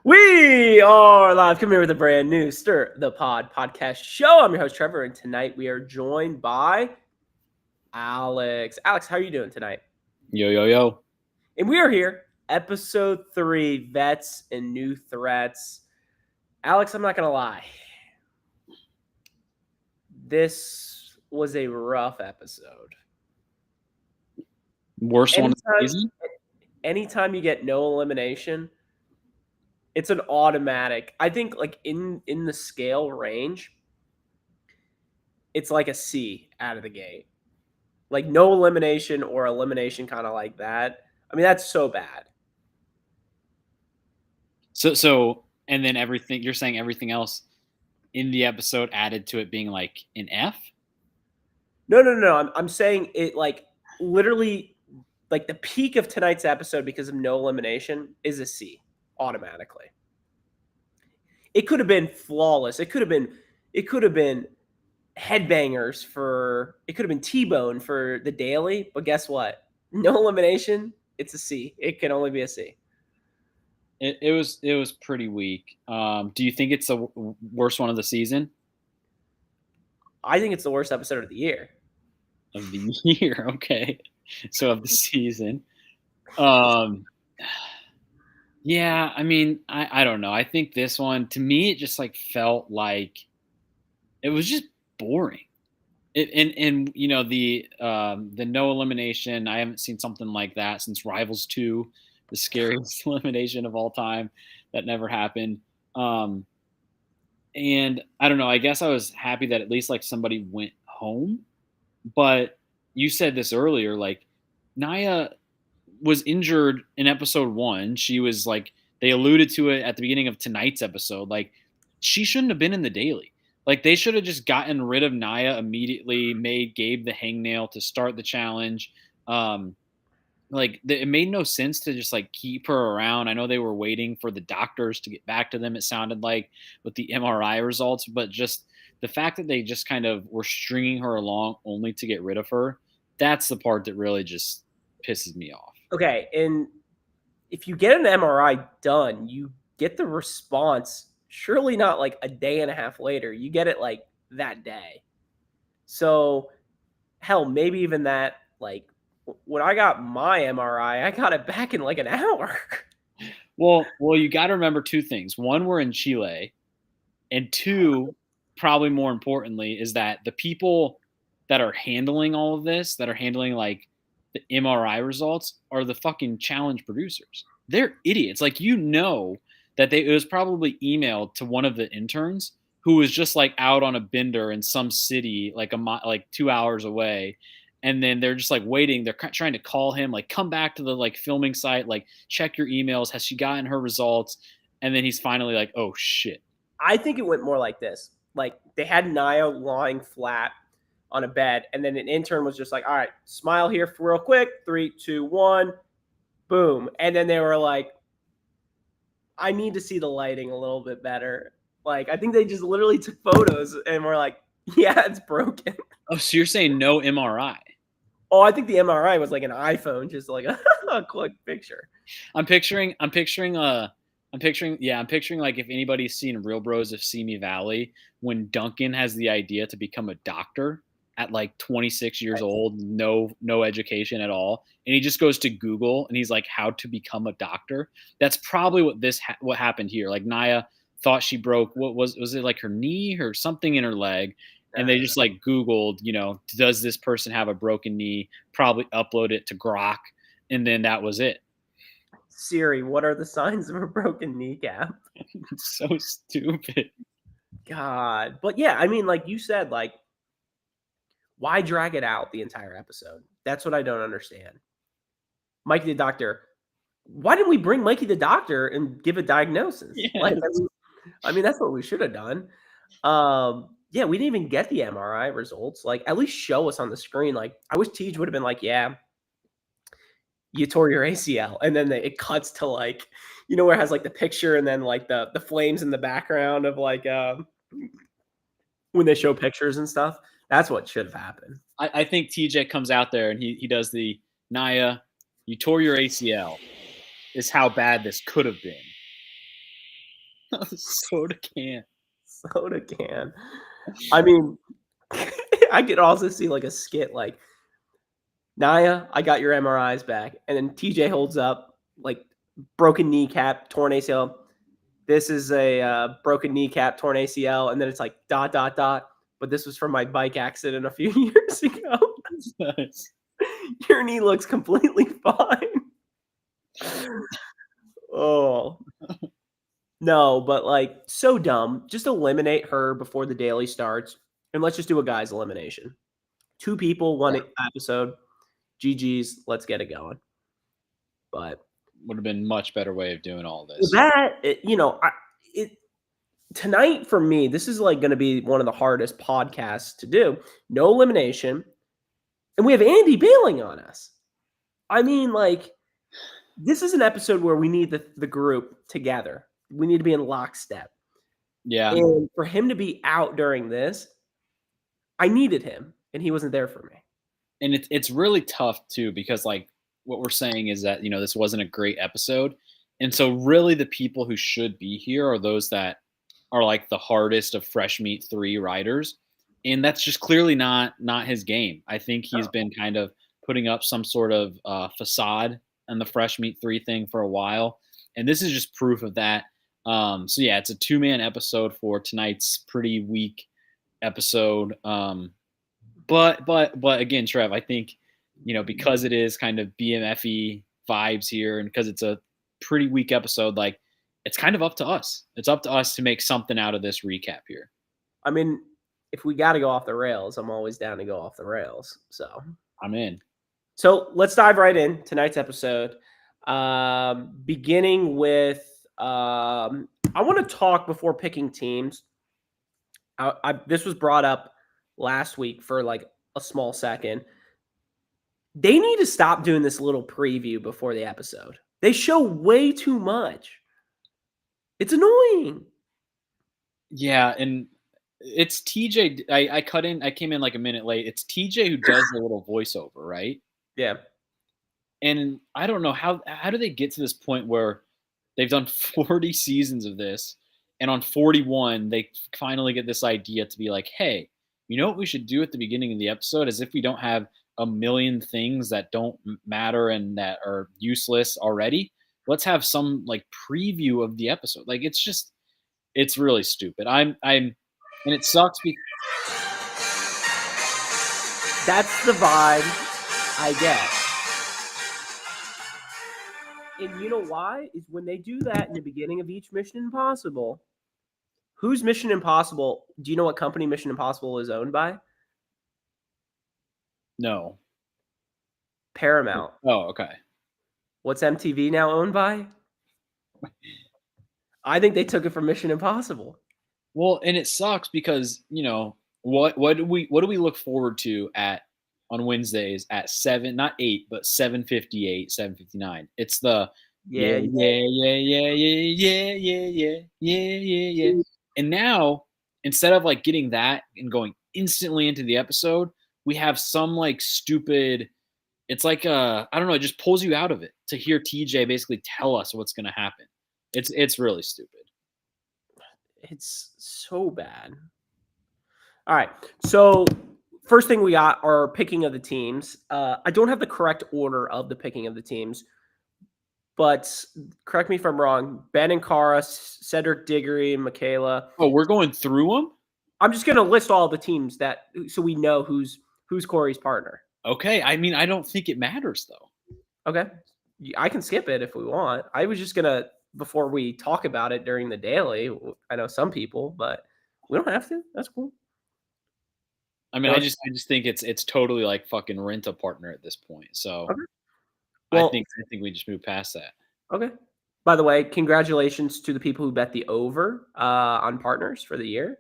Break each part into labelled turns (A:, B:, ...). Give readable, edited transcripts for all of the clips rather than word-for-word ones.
A: We are live. Come here with a brand new Stir the Pod podcast show. I'm your host, Trevor, and tonight we are joined by Alex. Alex, how are you doing tonight?
B: Yo, yo, yo.
A: And we are here, episode 3, Vets and New Threats. Alex, I'm not going to lie. This was a rough episode.
B: Worst one of the season?
A: Anytime you get no elimination, it's an automatic. I think like in the scale range, it's like a C out of the gate. Like no elimination or elimination kind of like that. I mean, that's so bad.
B: So and then everything, you're saying everything else in the episode added to it being like an F?
A: No. I'm saying it like literally like the peak of tonight's episode because of no elimination is a C automatically. It could have been flawless. It could have been headbangers for it could have been T-Bone for the daily, but guess what? No elimination, it's a C. It can only be a C.
B: It was pretty weak. Do you think it's the worst one of the season?
A: I think it's the worst episode of the year.
B: Of the year, okay. So of the season. Yeah, I mean, I don't know. I think this one, to me, it just like felt like it was just boring. And you know the no elimination. I haven't seen something like that since Rivals 2, the scariest elimination of all time. That never happened. And I don't know. I guess I was happy that at least like somebody went home. But you said this earlier, like Naya was injured in episode 1. She was like, they alluded to it at the beginning of tonight's episode. Like she shouldn't have been in the daily. Like they should have just gotten rid of Naya immediately, made Gabe the hangnail to start the challenge. It made no sense to just like keep her around. I know they were waiting for the doctors to get back to them. It sounded like with the MRI results, but just the fact that they just kind of were stringing her along only to get rid of her. That's the part that really just pisses me off.
A: Okay, and if you get an MRI done, you get the response surely not like a day and a half later. You get it like that day. So, hell, maybe even that, like, when I got my MRI, I got it back in like an hour.
B: Well, you got to remember two things. One, we're in Chile. And two, probably more importantly, is that the people that are handling all of this, that are handling like the MRI results, are the fucking challenge producers. They're idiots. Like, you know that it was probably emailed to one of the interns who was just like out on a bender in some city, like 2 hours away. And then they're just like waiting. They're trying to call him, like, come back to the like filming site, like check your emails. Has she gotten her results? And then he's finally like, oh shit.
A: I think it went more like this. Like they had Naya lying flat on a bed, and then an intern was just like, all right, smile here for real quick. 3, 2, 1, boom. And then they were like, I need to see the lighting a little bit better. Like, I think they just literally took photos and were like, yeah, it's broken.
B: Oh, so you're saying no MRI?
A: Oh, I think the MRI was like an iPhone, just like a quick picture.
B: I'm picturing like if anybody's seen Real Bros of Simi Valley, when Duncan has the idea to become a doctor at like 26 years old, no education at all, and he just goes to Google and he's like, how to become a doctor. That's probably what happened here. Like Naya thought she broke, what was it, like her knee or something in her leg, and they just like Googled, you know, does this person have a broken knee? Probably upload it to Grok, and then that was it.
A: Siri, what are the signs of a broken kneecap?
B: It's so stupid.
A: God. But yeah, I mean, like you said, like, why drag it out the entire episode? That's what I don't understand. Mikey the doctor. Why didn't we bring Mikey the doctor and give a diagnosis?
B: Yes.
A: Like, I mean, that's what we should have done. Yeah, we didn't even get the MRI results. Like, at least show us on the screen. Like, I wish Tej would have been like, yeah, you tore your ACL. And then it cuts to like, you know, where it has like the picture and then like the flames in the background of like when they show pictures and stuff. That's what should have happened.
B: I think TJ comes out there and he does the Naya, you tore your ACL, is how bad this could have been. Soda can.
A: Soda can. I mean, I could also see like a skit like, Naya, I got your MRIs back. And then TJ holds up like broken kneecap, torn ACL. This is a broken kneecap, torn ACL. And then it's like dot, dot, dot. But this was from my bike accident a few years ago.
B: Nice.
A: Your knee looks completely fine. Oh. No, but like so dumb. Just eliminate her before the daily starts. And let's just do a guy's elimination. 2 people, 1 episode. GG's. Let's get it going. But
B: Would have been much better way of doing all this.
A: that, tonight for me, this is like going to be one of the hardest podcasts to do. No elimination. And we have Andy bailing on us. I mean, like, this is an episode where we need the group together. We need to be in lockstep.
B: Yeah.
A: And for him to be out during this, I needed him, and he wasn't there for me.
B: And it's really tough too, because like what we're saying is that, this wasn't a great episode. And so really the people who should be here are those that are like the hardest of Fresh Meat 3 writers. And that's just clearly not his game. I think he's been kind of putting up some sort of facade on the Fresh Meat 3 thing for a while. And this is just proof of that. So yeah, it's a 2-man episode for tonight's pretty weak episode. But again, Trev, I think, because it is kind of BMFE vibes here, and because it's a pretty weak episode, like it's kind of up to us. It's up to us to make something out of this recap here.
A: I mean, if we got to go off the rails, I'm always down to go off the rails. So
B: I'm in.
A: So let's dive right in tonight's episode. Beginning with, I want to talk before picking teams. This was brought up last week for like a small second. They need to stop doing this little preview before the episode. They show way too much. It's annoying.
B: Yeah, and it's TJ. I came in like a minute late. It's TJ who does the little voiceover, right?
A: Yeah.
B: And I don't know how do they get to this point where they've done 40 seasons of this, and on 41 they finally get this idea to be like, hey, you know what we should do at the beginning of the episode, as if we don't have a million things that don't matter and that are useless already. Let's have some like preview of the episode. Like it's really stupid. And it sucks because
A: that's the vibe I get. And you know why? Is when they do that in the beginning of each Mission Impossible. Who's Mission Impossible? Do you know what company Mission Impossible is owned by?
B: No.
A: Paramount.
B: Oh, okay.
A: What's MTV now owned by? I think they took it from Mission Impossible.
B: Well, and it sucks because, what do we look forward to on Wednesdays at 7, not 8, but 7:58, 7:59. It's the yeah. And now, instead of like getting that and going instantly into the episode, we have some like stupid, it's like I don't know, it just pulls you out of it to hear TJ basically tell us what's going to happen. It's really stupid.
A: It's so bad. All right. So first thing we got are picking of the teams. I don't have the correct order of the picking of the teams, but correct me if I'm wrong. Ben and Cara, Cedric Diggory, and Michaela.
B: Oh, we're going through them?
A: I'm just going to list all the teams so we know who's Corey's partner.
B: Okay. I mean, I don't think it matters though.
A: Okay. I can skip it if we want. I was just going to, before we talk about it during the daily, I know some people, but we don't have to. That's cool.
B: I mean, I just think it's totally like fucking rent a partner at this point. So
A: okay. Well,
B: I think we just move past that.
A: Okay. By the way, congratulations to the people who bet the over on partners for the year.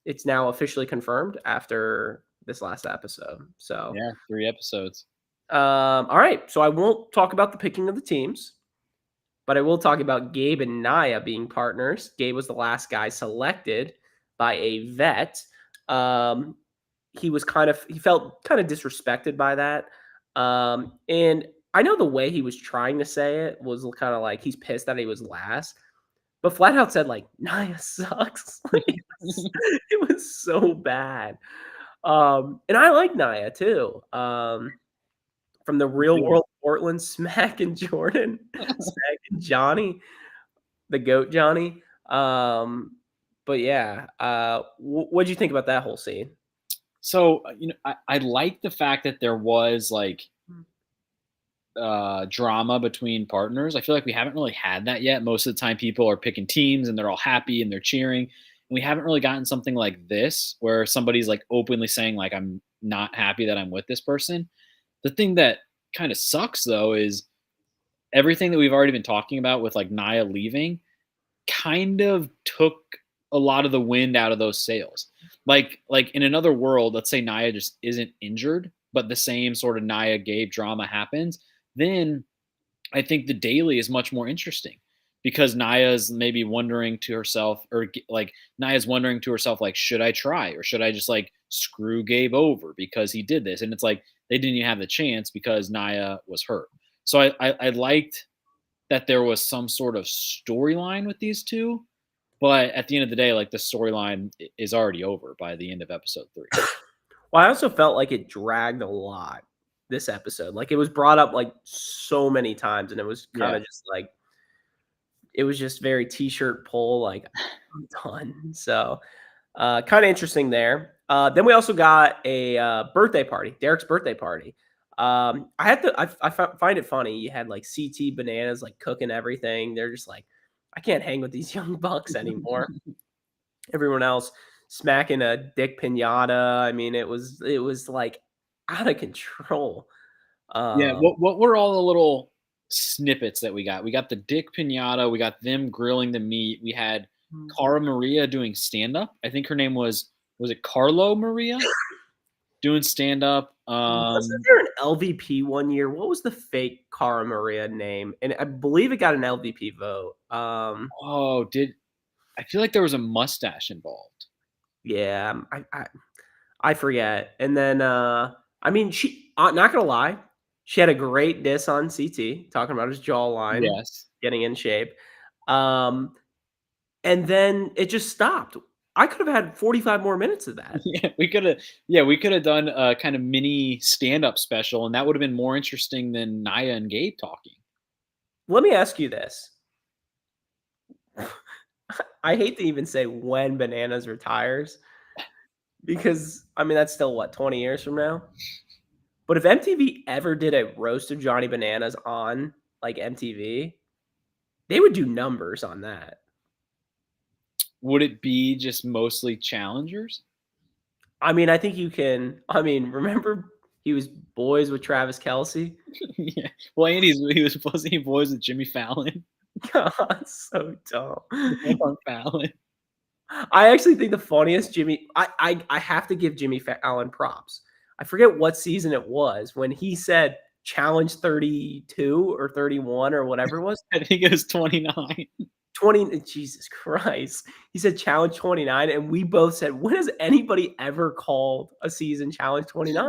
A: It's now officially confirmed after this last episode. So
B: yeah, 3 episodes.
A: All right. So I won't talk about the picking of the teams, but I will talk about Gabe and Naya being partners. Gabe was the last guy selected by a vet. He felt kind of disrespected by that. And I know the way he was trying to say it was kind of like he's pissed that he was last. but flat out said like Nia sucks. Like, it was so bad. And I like Nia too. From the real world Portland, Smack and Jordan, Smack and Johnny, the goat Johnny. But yeah, what'd you think about that whole scene?
B: So, I like the fact that there was like drama between partners. I feel like we haven't really had that yet. Most of the time, people are picking teams and they're all happy and they're cheering. And we haven't really gotten something like this where somebody's like openly saying, like, I'm not happy that I'm with this person. The thing that kind of sucks though is everything that we've already been talking about with like Nia leaving kind of took a lot of the wind out of those sails. Like in another world, let's say Nia just isn't injured, but the same sort of Nia Gabe drama happens, then I think the daily is much more interesting because Naya's maybe wondering to herself, or like Naya's wondering to herself, like, should I try or should I just like screw Gabe over because he did this? And it's like they didn't even have the chance because Naya was hurt. So I liked that there was some sort of storyline with these two, but at the end of the day, like the storyline is already over by the end of episode 3.
A: Well, I also felt like it dragged a lot this episode. Like it was brought up like so many times, and it was kind
B: Yeah.
A: of just like it was just very t-shirt pull. Like I'm done. So kind of interesting there. Then we also got a birthday party, Derek's birthday party. I had to. Find it funny. You had like CT Bananas like cooking everything. They're just like, I can't hang with these young bucks anymore. Everyone else smacking a dick pinata. I mean, it was like out of control.
B: Yeah,
A: Um,
B: what were all the little snippets that we got? We got the dick pinata, we got them grilling the meat. We had Cara Maria doing stand up. I think her name was it Carlo Maria doing stand up.
A: wasn't there an LVP one year? What was the fake Cara Maria name? And I believe it got an LVP vote.
B: Oh, did I feel like there was a mustache involved?
A: Yeah, I forget. And then I mean, she not gonna lie, she had a great diss on CT talking about his jawline
B: Yes.
A: getting in shape. Um, and then it just stopped. I could have had 45 more minutes of that.
B: We could have done a kind of mini stand up special, and that would have been more interesting than Naya and Gabe talking.
A: Let me ask you this. I hate to even say when Bananas retires because I mean that's still what 20 years from now. But if MTV ever did a roast of Johnny Bananas on like MTV, they would do numbers on that.
B: Would it be just mostly challengers?
A: I mean, I think you can. I mean, remember he was boys with Travis Kelsey?
B: Yeah. Well, he was supposed to be boys with Jimmy Fallon.
A: God, so dumb.
B: On Fallon.
A: I actually think the funniest Jimmy. I have to give Jimmy Fallon props. I forget what season it was when he said challenge 32 or 31 or whatever it was.
B: I think it was 29.
A: 20, Jesus Christ. He said challenge 29, and we both said, when has anybody ever called a season challenge 29?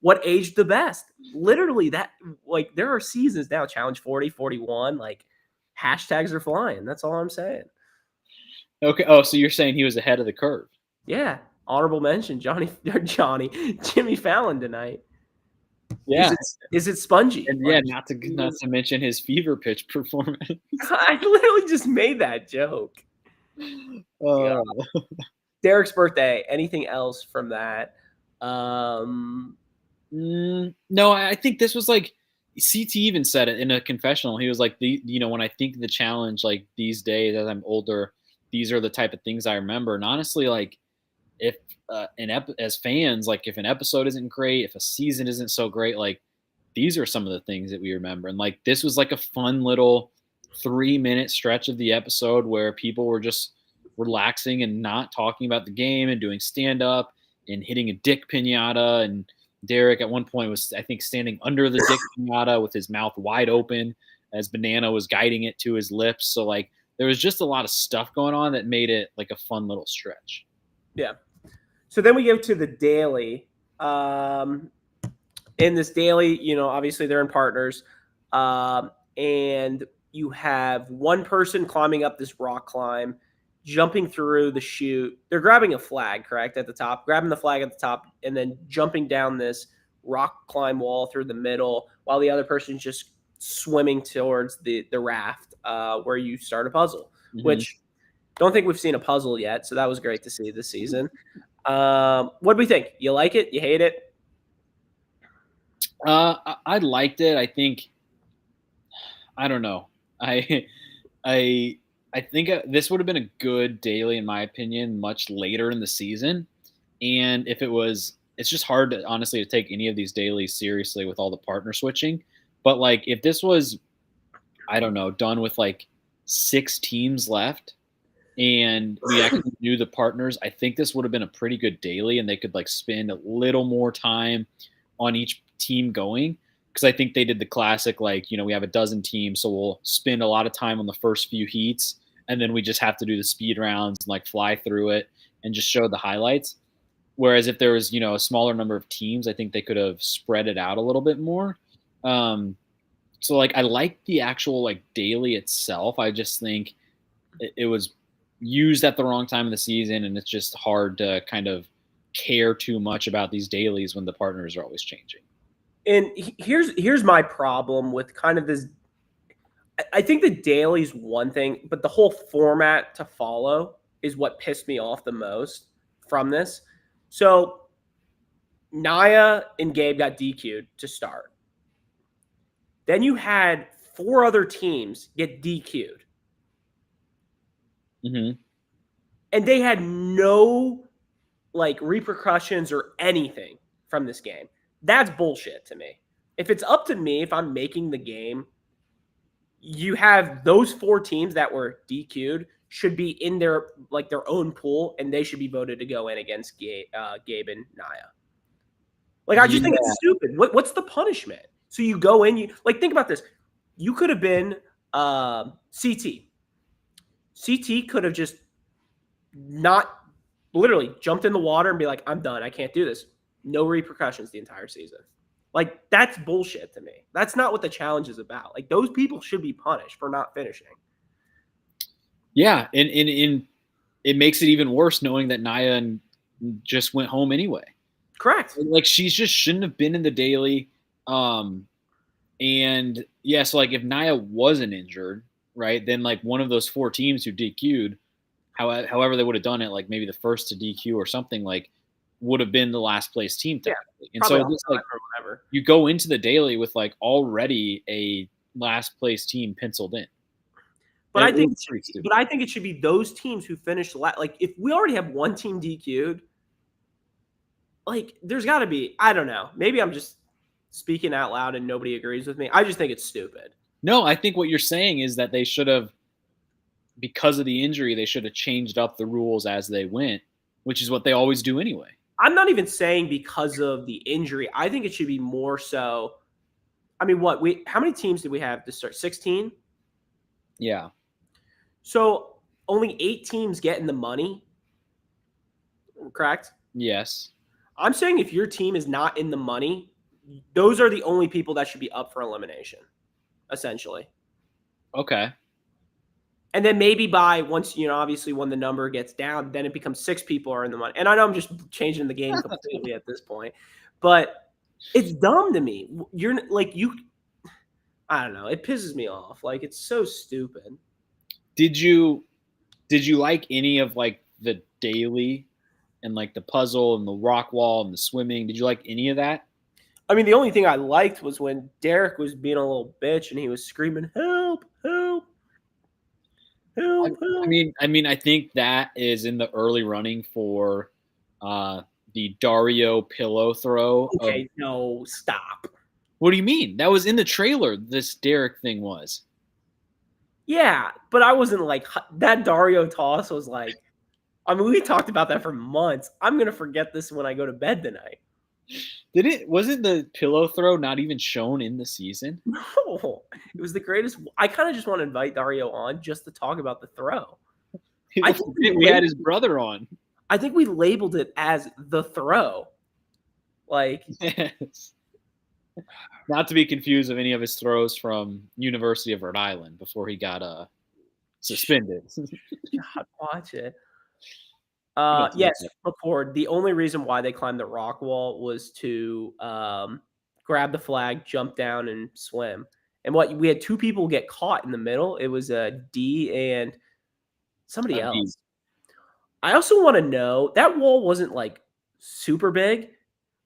A: What aged the best? Literally, that, like, there are seasons now, challenge 40, 41, like, hashtags are flying. That's all I'm saying.
B: Okay. Oh, so you're saying he was ahead of the curve?
A: Yeah. Honorable mention, Jimmy Fallon tonight.
B: Yeah.
A: Is it spongy?
B: And yeah, not to mention his fever pitch performance.
A: I literally just made that joke.
B: Uh,
A: Derek's birthday. Anything else from that?
B: no, I think this was like CT even said it in a confessional. He was like, when I think of the challenge, like these days as I'm older, these are the type of things I remember. And honestly, like if as fans, like if an episode isn't great, if a season isn't so great, like these are some of the things that we remember. And like this was like a fun little 3-minute stretch of the episode where people were just relaxing and not talking about the game and doing stand up and hitting a dick pinata. And Derek at one point was, I think, standing under the dick pinata with his mouth wide open as Banana was guiding it to his lips. So like there was just a lot of stuff going on that made it like a fun little stretch.
A: Yeah. So then we go to the daily. In this daily, obviously they're in partners. And you have one person climbing up this rock climb, jumping through the chute. They're grabbing a flag, correct, at the top, grabbing the flag at the top, and then jumping down this rock climb wall through the middle, while the other person's just swimming towards the raft where you start a puzzle, which don't think we've seen a puzzle yet. So that was great to see this season. What do we think? You like it? You hate it?
B: I liked it. I think, I don't know. I think this would have been a good daily, in my opinion, much later in the season. And if it was, it's just hard to honestly to take any of these dailies seriously with all the partner switching. But like, if this was, I don't know, done with like 6 teams left, and we actually knew the partners, I think this would have been a pretty good daily, and they could like spend a little more time on each team going. Because I think they did the classic, like, we have a dozen teams, so we'll spend a lot of time on the first few heats, and then we just have to do the speed rounds and like fly through it and just show the highlights. Whereas if there was, a smaller number of teams, I think they could have spread it out a little bit more. So like, I like the actual like daily itself. I just think it was used at the wrong time of the season, and it's just hard to kind of care too much about these dailies when the partners are always changing.
A: And here's my problem with kind of this. I think the daily's one thing, but the whole format to follow is what pissed me off the most from this. So Naya and Gabe got DQ'd to start. Then you had 4 other teams get DQ'd.
B: Mm-hmm.
A: And they had no like repercussions or anything from this game. That's bullshit to me. If it's up to me, if I'm making the game, you have those 4 teams that were DQ'd should be in their own pool, and they should be voted to go in against Gabe and Naya. Like, I just think it's stupid. What's the punishment? So you go in, you like think about this. You could have been CT. CT could have just not literally jumped in the water and be like, I'm done. I can't do this. No repercussions the entire season. Like, that's bullshit to me. That's not what the challenge is about. Like, those people should be punished for not finishing.
B: Yeah, and it makes it even worse knowing that Naya just went home anyway.
A: Correct.
B: Like, she just shouldn't have been in the daily. And yeah, so like if Naya wasn't injured, right, then like one of those 4 teams who DQ'd, however they would have done it, like maybe the first to DQ or something, like would have been the last place team technically. And so it's like you go into the daily with like already a last place team penciled in.
A: But I think it should be those teams who finished like if we already have one team DQ'd, like there's got to be, I don't know, maybe I'm just speaking out loud and nobody agrees with me. I just think it's stupid.
B: No, I think what you're saying is that they should have, because of the injury, they should have changed up the rules as they went, which is what they always do anyway.
A: I'm not even saying because of the injury. I think it should be more so. I mean, how many teams did we have to start? 16?
B: Yeah.
A: So only 8 teams get in the money, correct?
B: Yes.
A: I'm saying if your team is not in the money, those are the only people that should be up for elimination, essentially.
B: Okay.
A: And then maybe by once, obviously when the number gets down, then it becomes 6 people are in the money. And I know I'm just changing the game completely at this point, but it's dumb to me. You're like, I don't know. It pisses me off. Like, it's so stupid.
B: Did you like any of like the daily and like the puzzle and the rock wall and the swimming? Did you like any of that?
A: I mean, the only thing I liked was when Derek was being a little bitch and he was screaming, "Help! Help! Help! Help!"
B: I mean, I think that is in the early running for the Dario pillow throw.
A: Okay, no, stop.
B: What do you mean? That was in the trailer. This Derek thing was.
A: Yeah, but I wasn't like that. Dario toss was like, I mean, we talked about that for months. I'm gonna forget this when I go to bed tonight.
B: Wasn't the pillow throw not even shown in the season?
A: No, it was the greatest. I kind of just want to invite Dario on just to talk about the throw.
B: I think we had his brother on.
A: I think we labeled it as the throw. Like,
B: yes. Not to be confused with any of his throws from University of Rhode Island before he got suspended.
A: God, watch it.
B: You don't do
A: Yes,
B: that.
A: McCord. The only reason why they climbed the rock wall was to grab the flag, jump down, and swim. And what we had two people get caught in the middle. It was D and somebody
B: He-
A: else. I also want to know that wall wasn't like super big.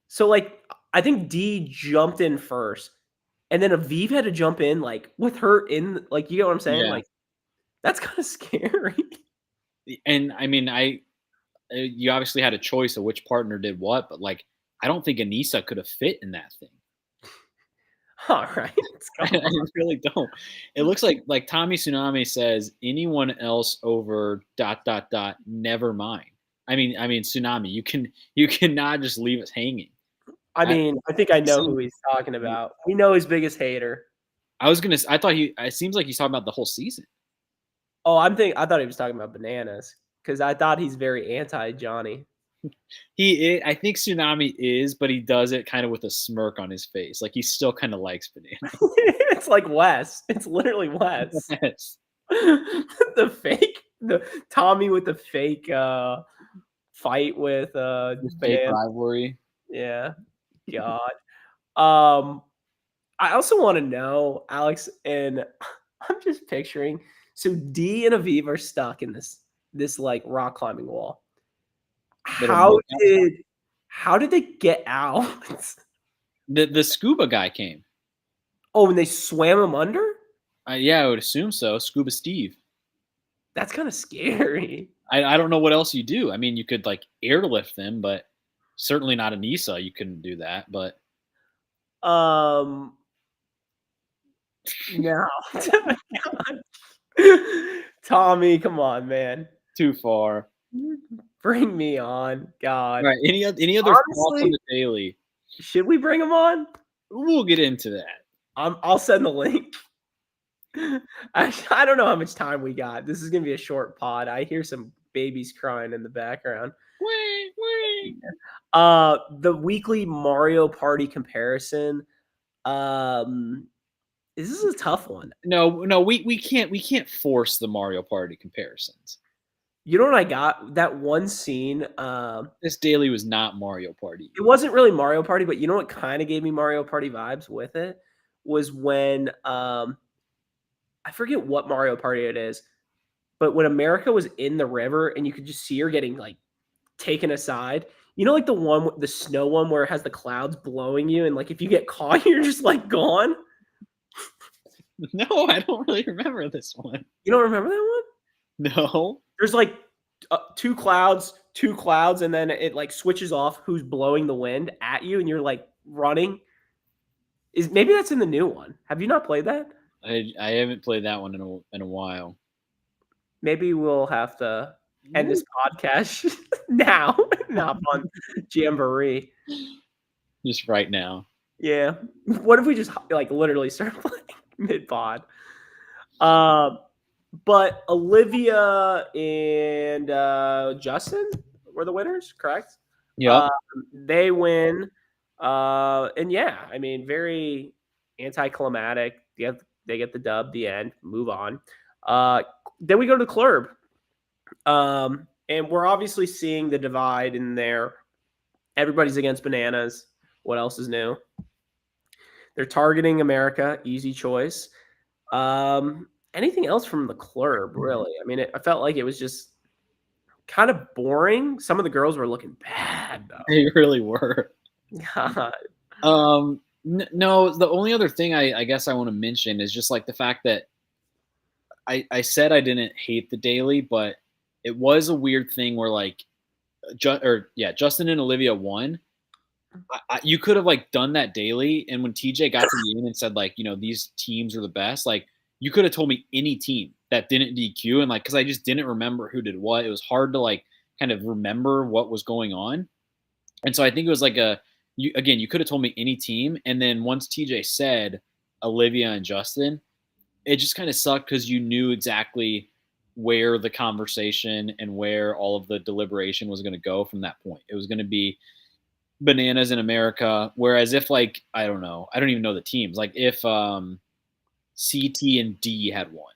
A: So like I think D jumped in first, and then Aviv had to jump in like with her in like you get what I'm saying?
B: yeah,
A: Like that's kind of scary.
B: and I mean, you obviously had a choice of which partner did what, but like I don't think Anissa could have fit in that thing.
A: All right.
B: I really don't. It looks like Tommy Tsunami says anyone else over dot dot dot never mind. I mean Tsunami, you cannot just leave us hanging.
A: I
B: I,
A: mean, I think I know who he's talking about. We know his biggest hater.
B: I thought it seems like he's talking about the whole season.
A: Oh, I thought he was talking about bananas because I thought he's very anti Johnny.
B: I think Tsunami is, but he does it kind of with a smirk on his face. Like he still kind of likes banana.
A: It's like Wes. It's literally Wes.
B: Yes.
A: The Tommy with the fake fight with
B: The fake
A: banana.
B: rivalry.
A: Yeah. God. Um I also want to know, Alex, and I'm just picturing so D and Aviv are stuck in this like rock climbing wall.
B: Little
A: How
B: makeout spot.
A: did how did they get out?
B: The scuba guy came.
A: Oh, and they swam him under?
B: Yeah, I would assume so. Scuba Steve.
A: That's kind of scary.
B: I don't know what else you do. I mean, you could like airlift them, but certainly not Anissa. You couldn't do that. But
A: Um, no. Tommy, come on, man.
B: too far.
A: Bring me on.
B: All
A: God.
B: right. Any other thoughts on
A: Honestly,
B: the daily?
A: should we bring him on?
B: We'll get into that.
A: I'll send the link. I don't know how much time we got. This is gonna be a short pod. I hear some babies crying in the background.
B: Wait.
A: The weekly Mario Party comparison. Um, this is a tough one.
B: No, we can't force the Mario Party comparisons.
A: You know what I got? That one scene.
B: This daily was not Mario Party.
A: It wasn't really Mario Party, but you know what kind of gave me Mario Party vibes with it was when I forget what Mario Party it is, but when America was in the river and you could just see her getting like taken aside. You know, like the snow one where it has the clouds blowing you, and like if you get caught, you're just like gone.
B: No, I don't really remember this one.
A: You don't remember that one?
B: No.
A: There's like two clouds, and then it like switches off who's blowing the wind at you, and you're like running. Is maybe that's in the new one? Have you not played that?
B: I haven't played that one in a while.
A: Maybe we'll have to end this podcast now, not on Jamboree.
B: Just right now.
A: Yeah. What if we just like literally start playing mid pod? But Olivia and Justin were the winners, correct?
B: Yep.
A: They win. And yeah, I mean, very anticlimactic. They get the dub, the end, move on. Then we go to the club. And we're obviously seeing the divide in there. Everybody's against bananas. What else is new? They're targeting America, easy choice. Anything else from the club, really? I mean, I felt like it was just kind of boring. Some of the girls were looking bad, though.
B: They really were.
A: God.
B: No, the only other thing I guess I want to mention is just like the fact that I said I didn't hate the daily, but it was a weird thing where like, Justin and Olivia won. You could have like done that daily, and when TJ got to the end and said like, these teams are the best, like you could have told me any team that didn't DQ, and like because I just didn't remember who did what. It was hard to like kind of remember what was going on, and so I think it was like you could have told me any team, and then once TJ said Olivia and Justin, it just kind of sucked because you knew exactly where the conversation and where all of the deliberation was going to go from that point. It was going to be Bananas in America. Whereas if like I don't know, I don't even know the teams. Like if CT and D had won,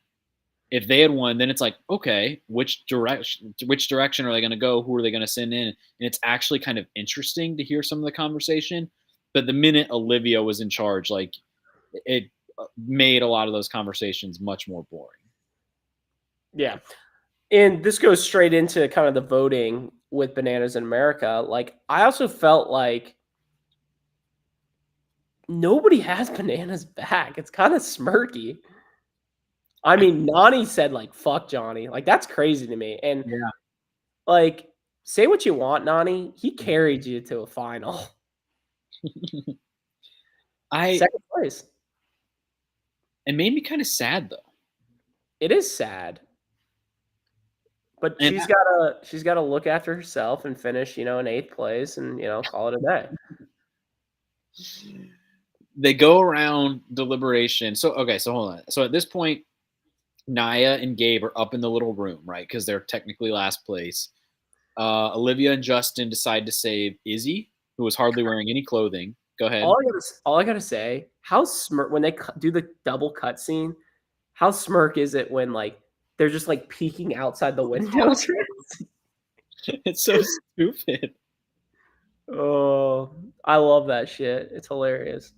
B: if they had won, then it's like okay, which direction are they going to go? Who are they going to send in? And it's actually kind of interesting to hear some of the conversation. But the minute Olivia was in charge, like it made a lot of those conversations much more boring.
A: Yeah. And this goes straight into kind of the voting with Bananas in America. Like, I also felt like nobody has Bananas back. It's kind of smirky. I mean, Nani said, like, fuck Johnny. Like, that's crazy to me. And,
B: Yeah.
A: like, say what you want, Nani. He carried you to a final. Second place.
B: It made me kind of sad though.
A: It is sad. But
B: And
A: she's gotta look after herself and finish, in 8th place and, call it a day.
B: they go around deliberation. So okay, so hold on. So at this point, Naya and Gabe are up in the little room, right? Because they're technically last place. Olivia and Justin decide to save Izzy, who was hardly wearing any clothing. Go ahead.
A: All I gotta say, how smirk when they do the double cut scene, how smirk is it when like they're just like peeking outside the windows?
B: It's so stupid.
A: Oh, I love that shit. It's hilarious.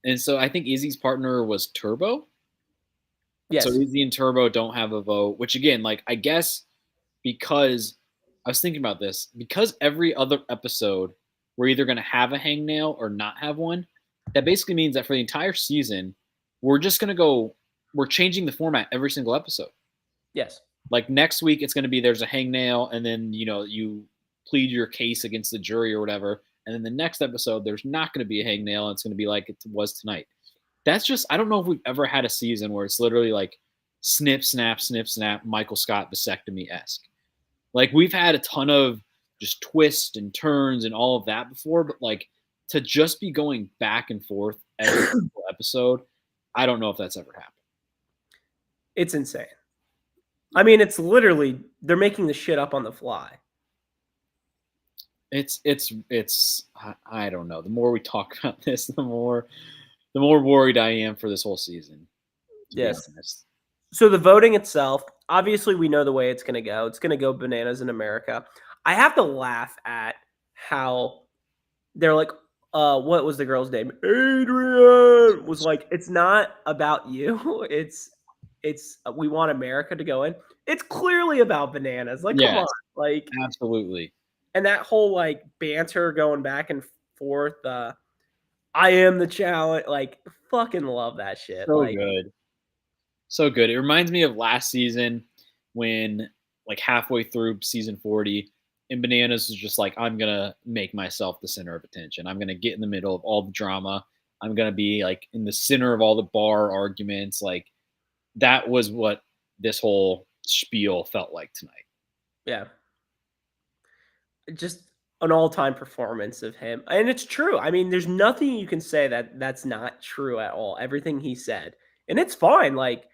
B: And so I think Izzy's partner was Turbo.
A: Yes.
B: So Izzy and Turbo don't have a vote, which again, like I guess because I was thinking about this, because every other episode we're either going to have a hangnail or not have one. That basically means that for the entire season, we're just going to go. We're changing the format every single episode.
A: Yes.
B: Like next week, it's going to be there's a hangnail, and then you plead your case against the jury or whatever, and then the next episode there's not going to be a hangnail, and it's going to be like it was tonight. That's just I don't know if we've ever had a season where it's literally like snip, snap, Michael Scott vasectomy esque. Like we've had a ton of just twists and turns and all of that before, but like to just be going back and forth every single episode, I don't know if that's ever happened.
A: It's insane. I mean, it's literally they're making the shit up on the fly.
B: It's I don't know. The more we talk about this, the more worried I am for this whole season.
A: Yes. So the voting itself, obviously we know the way it's going to go. It's going to go Bananas in America. I have to laugh at how they're like, what was the girl's name? Adrian was like, it's not about you. It's we want America to go in. It's clearly about Bananas. Like, yes, come on. Like,
B: absolutely.
A: And that whole like banter going back and forth, I am the challenge. Like, fucking love that shit.
B: So
A: like,
B: good. So good. It reminds me of last season when like halfway through season 40 and Bananas was just like, I'm going to make myself the center of attention. I'm going to get in the middle of all the drama. I'm going to be like in the center of all the bar arguments. Like that was what this whole spiel felt like tonight.
A: Yeah. Just an all-time performance of him. And it's true. I mean, there's nothing you can say that's not true at all. Everything he said. And it's fine. Like,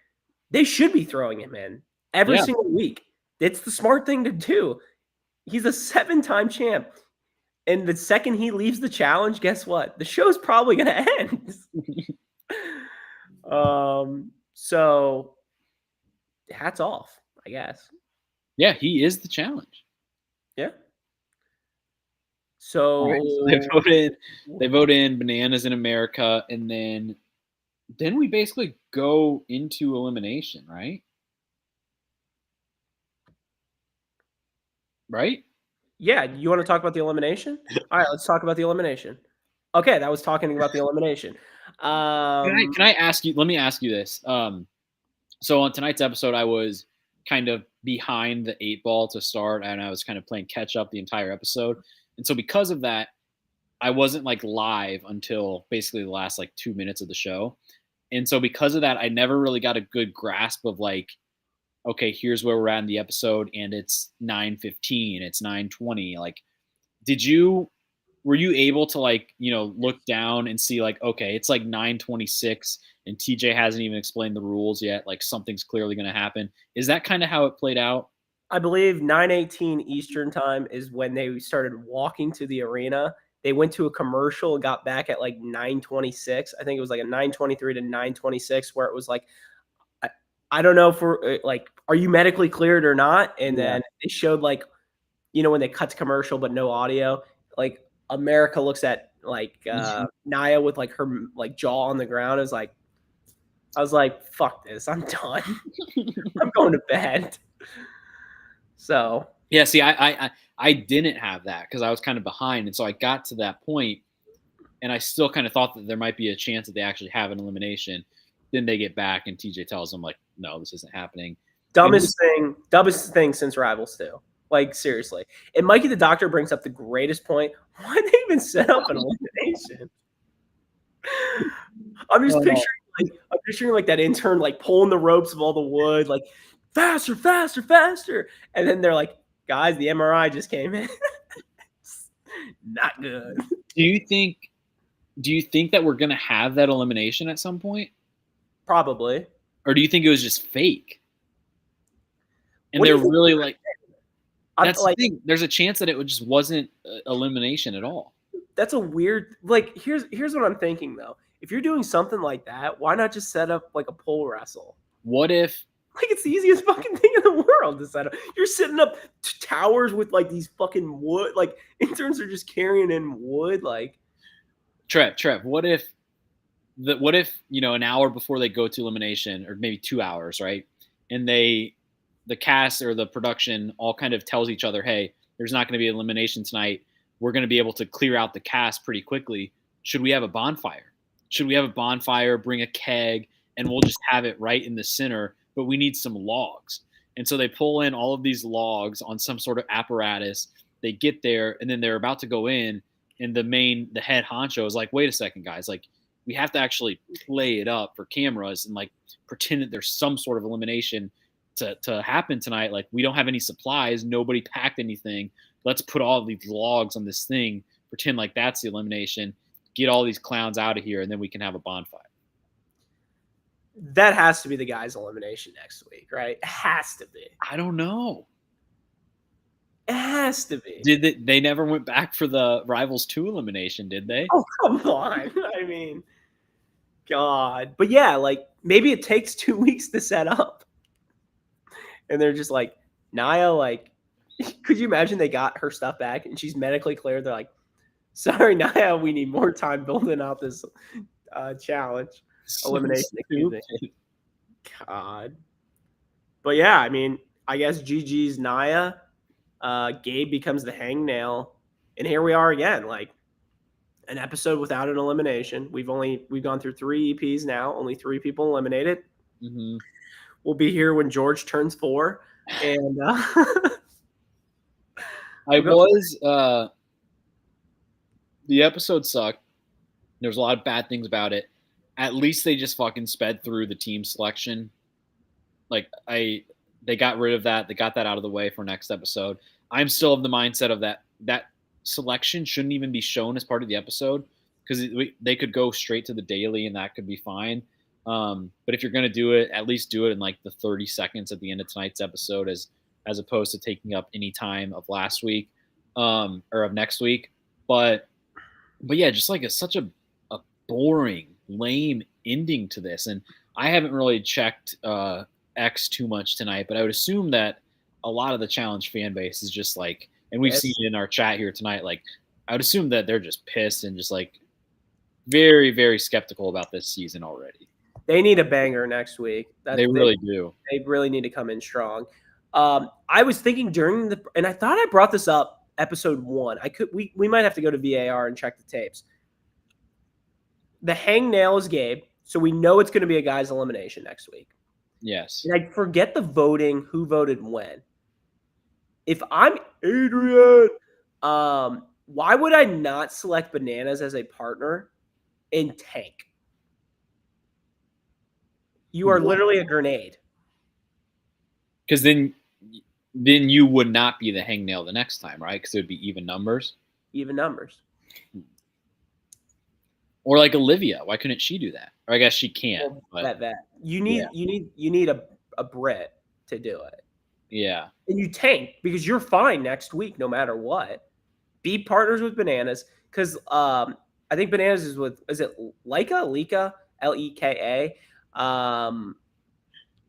A: they should be throwing him in every single week. It's the smart thing to do. He's a 7-time champ. And the second he leaves the challenge, guess what? The show's probably going to end. So hats off, I guess.
B: Yeah, he is the challenge.
A: Yeah. So,
B: right, so they vote in Bananas in America, and then we basically go into elimination, right? Right?
A: Yeah, you want to talk about the elimination? All right, let's talk about the elimination. Okay, that was talking about the elimination.
B: Can I ask you? Let me ask you this. So on tonight's episode, I was kind of behind the 8 ball to start, and I was kind of playing catch up the entire episode. And so because of that, I wasn't like live until basically the last like 2 minutes of the show. And so because of that, I never really got a good grasp of like, okay, here's where we're at in the episode, and it's 9:15, it's 9:20. Like, were you able to like, look down and see like, okay, it's like 9:26 and TJ hasn't even explained the rules yet. Like something's clearly going to happen. Is that kind of how it played out?
A: I believe 9:18 Eastern time is when they started walking to the arena. They went to a commercial and got back at like 9:26. I think it was like a 9:23 to 9:26 where it was like I, I don't know if we're like, are you medically cleared or not? And
B: Yeah.
A: then they showed like, when they cut to commercial but no audio, like America looks at like Naya with like her like jaw on the ground. I was like, fuck this, I'm done. I'm going to bed. So
B: Yeah, see, I didn't have that because I was kind of behind, and so I got to that point, and I still kind of thought that there might be a chance that they actually have an elimination. Then they get back, and TJ tells them like, "No, this isn't happening." And
A: dumbest thing since Rivals 2. Like seriously. And Mikey the Doctor brings up the greatest point. Why they even set up an elimination? I'm just picturing like that intern like pulling the ropes of all the wood, like faster, faster, faster. And then they're like, guys, the MRI just came in. Not good.
B: do you think that we're gonna have that elimination at some point,
A: Probably.
B: or do you think it was just fake? And
A: What do
B: they're
A: you think?
B: really like, that's
A: Like,
B: the thing. There's a chance that it just wasn't elimination at all.
A: that's a weird like here's what I'm thinking though. If you're doing something like that, why not just set up like a pole wrestle?
B: What if
A: Like it's the easiest fucking thing in the world to set up. You're setting up towers with like these fucking wood. Like interns are just carrying in wood. Like
B: Trev? What if an hour before they go to elimination, or maybe 2 hours, right? And the cast or the production all kind of tells each other, "Hey, there's not going to be elimination tonight. We're going to be able to clear out the cast pretty quickly. Should we have a bonfire? Should we have a bonfire? Bring a keg, and we'll just have it right in the center. But we need some logs." And so they pull in all of these logs on some sort of apparatus. They get there, and then they're about to go in, and the head honcho is like, "Wait a second, guys! Like, we have to actually play it up for cameras and like pretend that there's some sort of elimination to happen tonight. Like, we don't have any supplies. Nobody packed anything. Let's put all these logs on this thing, pretend like that's the elimination, get all these clowns out of here, and then we can have a bonfire."
A: that has to be the guy's elimination next week, right? It has to be.
B: I don't know.
A: It has to be.
B: They never went back for the Rivals 2 elimination, did they?
A: Oh come on! I mean, God. But yeah, like maybe it takes 2 weeks to set up, and they're just like Naya. Like, could you imagine they got her stuff back and she's medically cleared? They're like, sorry, Naya, we need more time building out this challenge. Elimination. Excuse me. God. But yeah, I mean, I guess GG's Naya. Gabe becomes the hangnail, and here we are again, like an episode without an elimination. We've gone through 3 EPs now, only 3 people eliminated.
B: Mm-hmm.
A: We'll be here when George turns 4, and
B: the episode sucked. There's a lot of bad things about it. At least they just fucking sped through the team selection. Like they got rid of that. They got that out of the way for next episode. I'm still of the mindset of that selection shouldn't even be shown as part of the episode, because they could go straight to the daily and that could be fine. But if you're going to do it, at least do it in like the 30 seconds at the end of tonight's episode, as opposed to taking up any time of last week or of next week. But yeah, just like such a boring, lame ending to this. And I haven't really checked X too much tonight, but I would assume that a lot of the challenge fan base is just like, and we've seen it in our chat here tonight, like I would assume that they're just pissed and just like very, very skeptical about this season already.
A: They need a banger next week.
B: They really do.
A: They really need to come in strong. I was thinking and I thought I brought this up episode 1. We might have to go to VAR and check the tapes. The hangnail is Gabe, so we know it's going to be a guy's elimination next week.
B: Yes.
A: And I forget the voting, who voted when. If I'm Adrian, why would I not select Bananas as a partner in Tank? You are literally a grenade.
B: Because then you would not be the hangnail the next time, right? Because it would be even numbers.
A: Even numbers.
B: Or like Olivia, why couldn't she do that? Or I guess she can't.
A: Well, that you need a Brit to do it.
B: Yeah.
A: And you tank because you're fine next week no matter what. Be partners with Bananas because I think Bananas is it Leka Leka.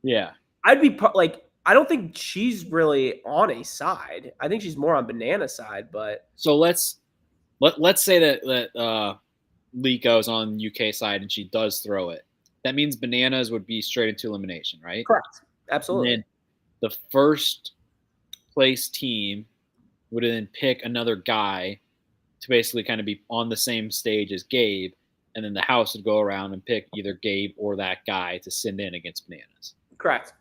B: Yeah.
A: I'd be like I don't think she's really on a side. I think she's more on Banana side, but
B: So let's say that Lee goes on UK side and she does throw it. That means Bananas would be straight into elimination, right?
A: correct,
B: And
A: absolutely.
B: then the first place team would then pick another guy to basically kind of be on the same stage as Gabe, and then the house would go around and pick either Gabe or that guy to send in against Bananas.
A: Correct.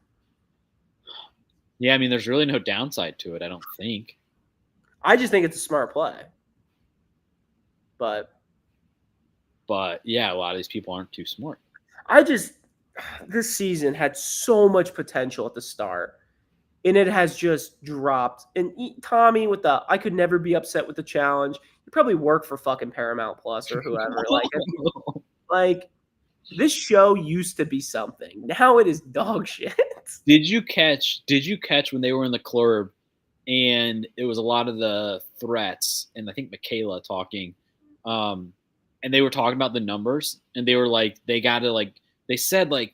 B: Yeah, I mean, there's really no downside to it, I don't think.
A: I just think it's a smart play. But
B: yeah, a lot of these people aren't too smart.
A: I just this season had so much potential at the start, and it has just dropped. And Tommy with the I could never be upset with the challenge. You probably work for fucking Paramount Plus or whoever. Like this show used to be something. Now it is dog shit.
B: Did you catch when they were in the club and it was a lot of the threats and I think Michaela talking, and they were talking about the numbers and they were like they gotta like they said like,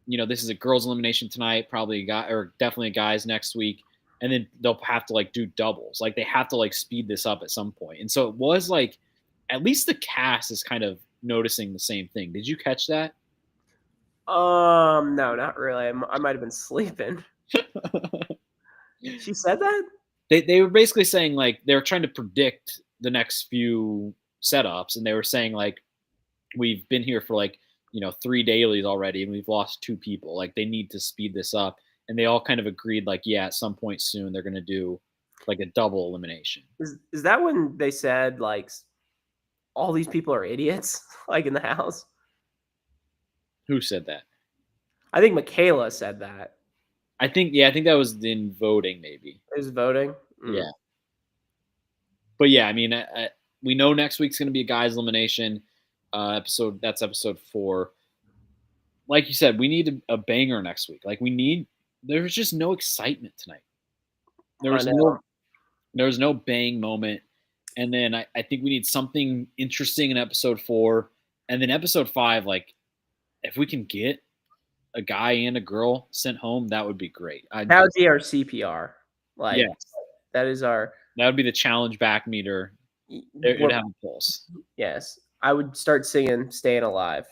B: this is a girls elimination tonight, probably a guy or definitely a guys next week, and then they'll have to like do doubles, like they have to like speed this up at some point. And so it was like at least the cast is kind of noticing the same thing. Did you catch that?
A: No, not really. I might have been sleeping. She said that?
B: They were basically saying like they were trying to predict the next few setups, and they were saying like we've been here for like 3 dailies already, and we've lost 2 people. Like they need to speed this up, and they all kind of agreed like yeah, at some point soon they're gonna do like a double elimination.
A: Is that when they said like all these people are idiots like in the house?
B: Who said that?
A: I think Michaela said that.
B: I think that was in voting maybe.
A: Is voting.
B: Yeah, but yeah, I mean, we know next week's gonna be a guys elimination episode. That's episode 4. Like you said, we need a banger next week. Like there's just no excitement tonight. There
A: I
B: was
A: know.
B: no bang moment. And then I think we need something interesting in episode 4. And then episode 5, like if we can get a guy and a girl sent home, that would be great.
A: That would be our CPR. Like
B: yes,
A: that is our
B: that would be the challenge back meter. It would have a pulse.
A: Yes. I would start singing Staying Alive.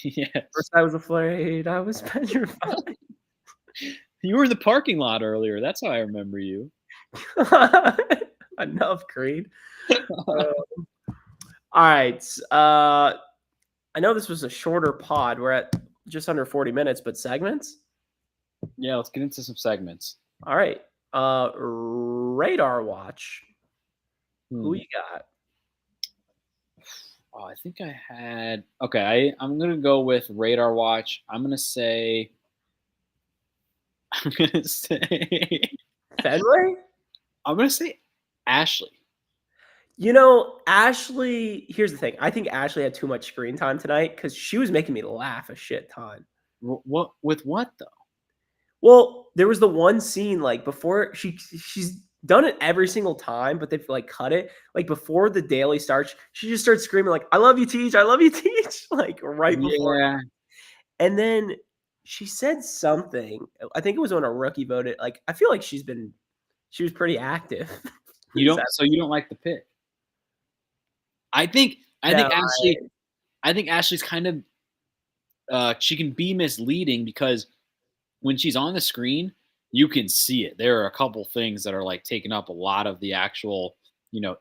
B: Yes.
A: First I was afraid, I was petrified.
B: You were in the parking lot earlier. That's how I remember you.
A: Enough, Creed. All right. I know this was a shorter pod. We're at just under 40 minutes, but segments?
B: Yeah, let's get into some segments.
A: All right. Radar watch. Who you got?
B: Oh, I think I had. Okay, I'm gonna go with radar watch. I'm gonna say
A: Fenway?
B: I'm gonna say Ashley.
A: Ashley, here's the thing. I think Ashley had too much screen time tonight because she was making me laugh a shit ton.
B: What with what though?
A: Well, there was the one scene like before she's done it every single time, but they've like cut it. Like before the daily starts, she just starts screaming like, "I love you, Teach! I love you, Teach!" Like right before.
B: Yeah.
A: And then she said something. I think it was when a rookie voted. Like I feel like she was pretty active.
B: You don't like the pick. I think Ashley's kind of she can be misleading because when she's on the screen, you can see it. There are a couple things that are like taking up a lot of the actual,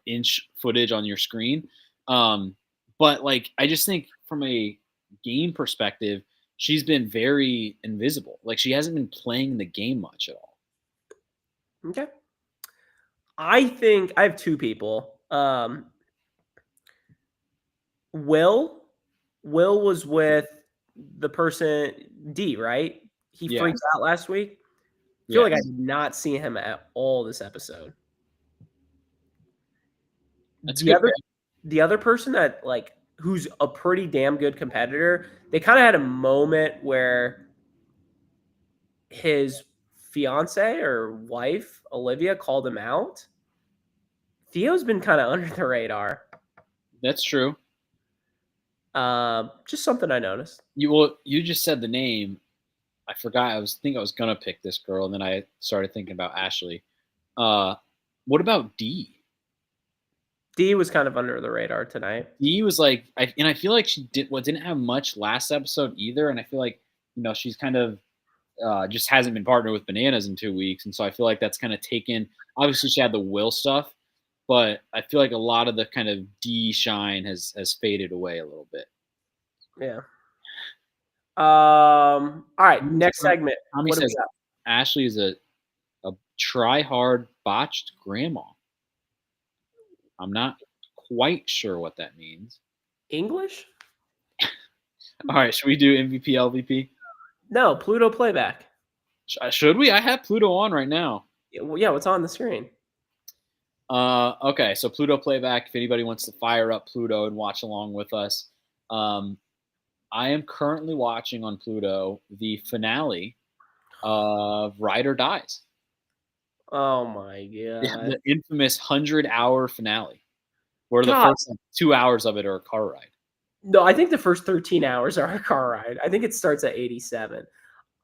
B: inch footage on your screen. But like, I just think from a game perspective, she's been very invisible. Like she hasn't been playing the game much at all.
A: Okay. I think I have 2 people. Will was with the person D, right? He freaks out last week. I feel like I did not see him at all this episode.
B: That's
A: the other person that like who's a pretty damn good competitor, they kind of had a moment where his fiance or wife, Olivia, called him out. Theo's been kind of under the radar.
B: That's true.
A: Just something I noticed.
B: You just said the name. I forgot. I was gonna pick this girl, and then I started thinking about Ashley. What about D?
A: D was kind of under the radar tonight.
B: D was like, I feel like she didn't have much last episode either, and I feel like she's kind of just hasn't been partnered with Bananas in 2 weeks, and so I feel like that's kind of taken. Obviously, she had the Will stuff, but I feel like a lot of the kind of D shine has faded away a little bit.
A: Yeah. All right, next segment.
B: Tommy
A: What do we
B: says
A: got?
B: Ashley is a try hard botched grandma. I'm not quite sure what that means.
A: English?
B: All right, should we do MVP LVP?
A: No, Pluto playback.
B: Should we? I have Pluto on right now.
A: Yeah, what's on the screen?
B: Okay, so Pluto playback. If anybody wants to fire up Pluto and watch along with us, I am currently watching on Pluto the finale of Ride or Dies.
A: Oh my god!
B: The infamous 100-hour finale, where the
A: God.
B: first 2 hours of it are a car ride.
A: No, I think the first 13 hours are a car ride. I think it starts at 87.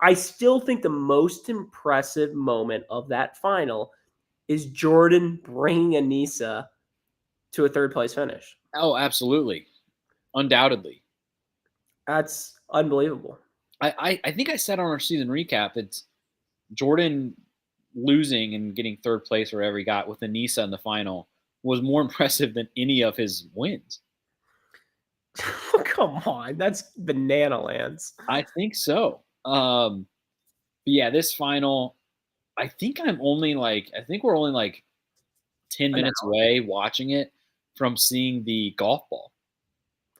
A: I still think the most impressive moment of that final is Jordan bringing Anissa to a third place finish.
B: Oh, absolutely, undoubtedly.
A: That's unbelievable.
B: I think I said on our season recap, it's Jordan losing and getting third place wherever he got with Anissa in the final was more impressive than any of his wins.
A: Come on, that's banana lands.
B: I think so. But yeah, this final, I think we're only like 10 minutes away watching it from seeing the golf ball.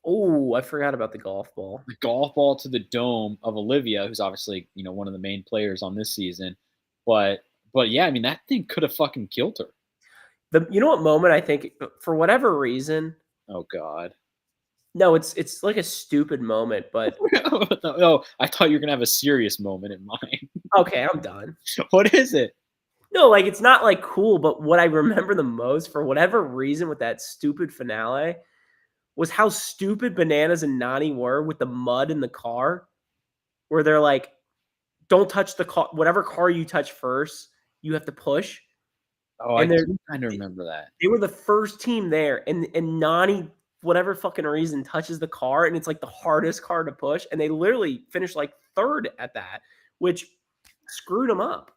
A: Oh, I forgot about the golf ball.
B: The golf ball to the dome of Olivia, who's obviously, one of the main players on this season. But yeah, I mean, that thing could have fucking killed her.
A: You know what moment I think, for whatever reason.
B: Oh God.
A: No, it's like a stupid moment, but
B: no, I thought you were gonna have a serious moment in mind.
A: Okay, I'm done.
B: What is it?
A: No, like it's not like cool, but what I remember the most for whatever reason with that stupid finale was how stupid Bananas and Nani were with the mud in the car, where they're like, "Don't touch the car. Whatever car you touch first, you have to push."
B: Oh,
A: and
B: I do kind of remember that.
A: They were the first team there, and Nani, whatever fucking reason, touches the car, and it's like the hardest car to push, and they literally finished like third at that, which screwed them up.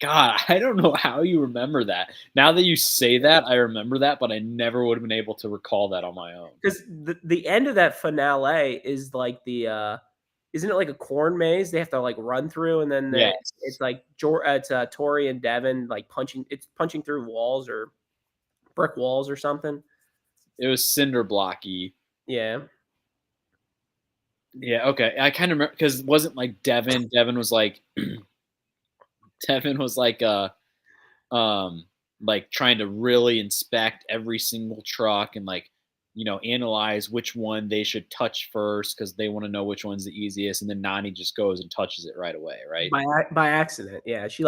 B: God, I don't know how you remember that. Now that you say that, I remember that, but I never would have been able to recall that on my own.
A: Because the end of that finale is like isn't it like a corn maze they have to like run through, and then it's like it's Tori and Devin like punching through walls or brick walls or something.
B: It was cinder blocky.
A: Yeah.
B: Yeah. Okay. I kind of remember because it wasn't like Devin. Devin was like like trying to really inspect every single truck and like analyze which one they should touch first because they want to know which one's the easiest, and then Nani just goes and touches it right away, right?
A: By accident. Yeah. She's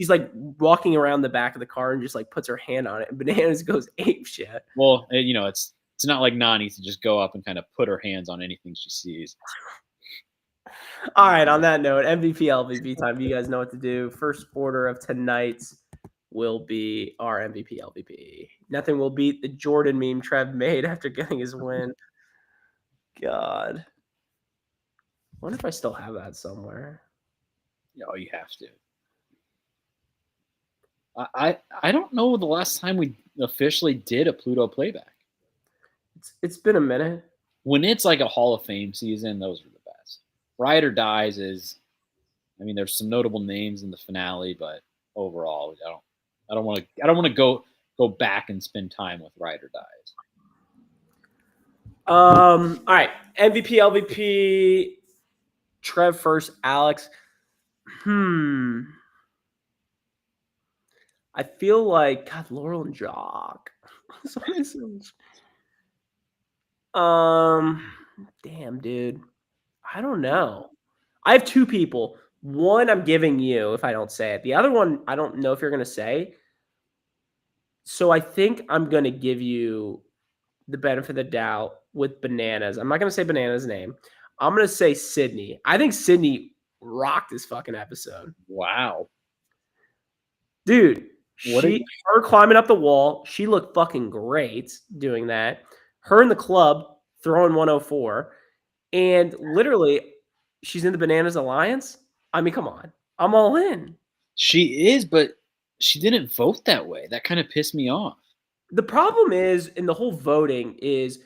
A: like walking around the back of the car and just like puts her hand on it, and Bananas goes ape shit.
B: Well, it's not like Nani to just go up and kind of put her hands on anything she sees.
A: All right, on that note, MVP LVP time. You guys know what to do. First quarter of tonight's will be our MVP LVP. Nothing will beat the Jordan meme Trev made after getting his win. God. I wonder if I still have that somewhere.
B: Oh, you have to. I don't know the last time we officially did a Pluto playback.
A: It's been a minute.
B: When it's like a Hall of Fame season, those are the best. Ride or Dies is, I mean, there's some notable names in the finale, but overall, I don't want to go back and spend time with Ride or Dies.
A: All right, MVP LVP. Trev first, Alex. I feel like God, Laurel and Jock. Damn, dude. I don't know. I have two people. One I'm giving you if I don't say it. The other one I don't know if you're gonna say. So I think I'm gonna give you the benefit of the doubt with Bananas. I'm not gonna say Bananas' name. I'm gonna say Sydney. I think Sydney rocked this fucking episode.
B: Wow.
A: Dude,
B: What a
A: her climbing up the wall, she looked fucking great doing that. Her in the club throwing 104, and literally, she's in the Bananas Alliance. I mean, come on, I'm all in.
B: She is, but she didn't vote that way. That kind of pissed me off.
A: The problem is in the whole voting is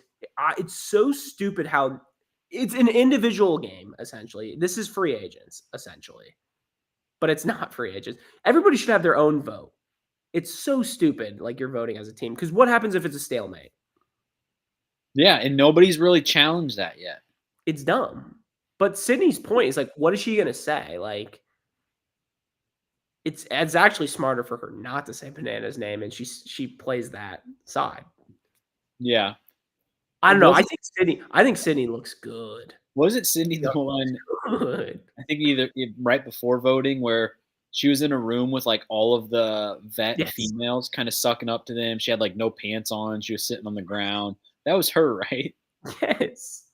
A: it's so stupid how it's an individual game essentially. This is free agents essentially, but it's not free agents. Everybody should have their own vote. It's so stupid, like you're voting as a team. Because what happens if it's a stalemate?
B: Yeah, and nobody's really challenged that yet.
A: It's dumb. But Sydney's point is like, what is she gonna say? Like, it's actually smarter for her not to say Banana's name, and she plays that side.
B: Yeah.
A: I don't know. I think Sydney looks good.
B: Was it Sydney the one?
A: Good.
B: I think either right before voting where she was in a room with like all of the vet
A: Yes.
B: females kind of sucking up to them. She had like no pants on. She was sitting on the ground. That was her, right?
A: Yes.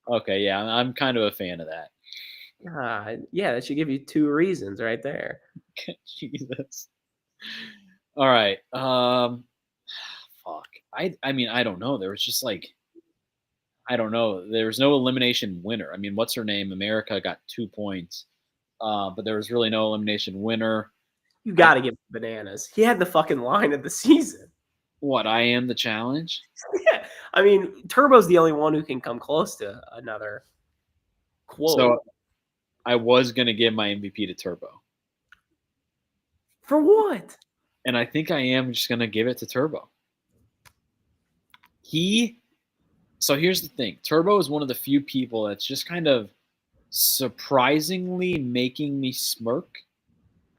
B: Okay, yeah, I'm kind of a fan of that.
A: Yeah, that should give you two reasons right there.
B: Jesus. All right. Fuck. I mean, I don't know. There was just like I don't know. There was no elimination winner. I mean, what's her name? America got 2 points. But there was really no elimination winner.
A: You got to give Bananas. He had the fucking line of the season.
B: What, I am the challenge?
A: Yeah. I mean, Turbo's the only one who can come close to another quote.
B: So I was going to give my MVP to Turbo.
A: For what?
B: And I think I am just going to give it to Turbo. So here's the thing. Turbo is one of the few people that's just kind of surprisingly making me smirk.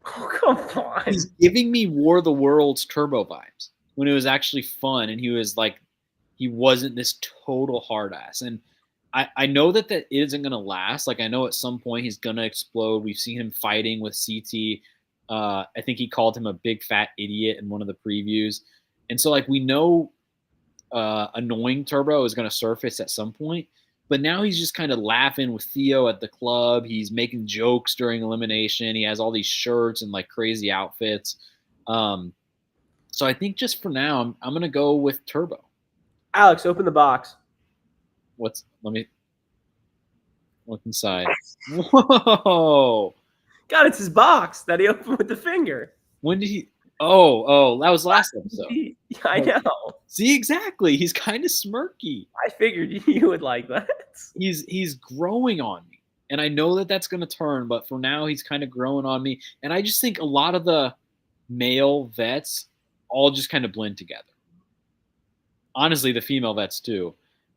A: Oh, come on.
B: He's giving me War of the Worlds Turbo vibes when it was actually fun and he was like, he wasn't this total hard ass. And I know that isn't going to last. Like, I know at some point he's going to explode. We've seen him fighting with CT. I think he called him a big fat idiot in one of the previews. And so, like, we know annoying Turbo is going to surface at some point. But now he's just kind of laughing with Theo at the club. He's making jokes during elimination. He has all these shirts and like crazy outfits. So I think just for now, I'm going to go with Turbo.
A: Alex, open the box.
B: Let me look inside. Whoa.
A: God, it's his box that he opened with the finger.
B: When did he? Oh, that was last episode.
A: I know.
B: See, exactly. He's kind of smirky.
A: I figured you would like that.
B: He's growing on me. And I know that that's going to turn, but for now, he's kind of growing on me. And I just think a lot of the male vets all just kind of blend together. Honestly, the female vets too.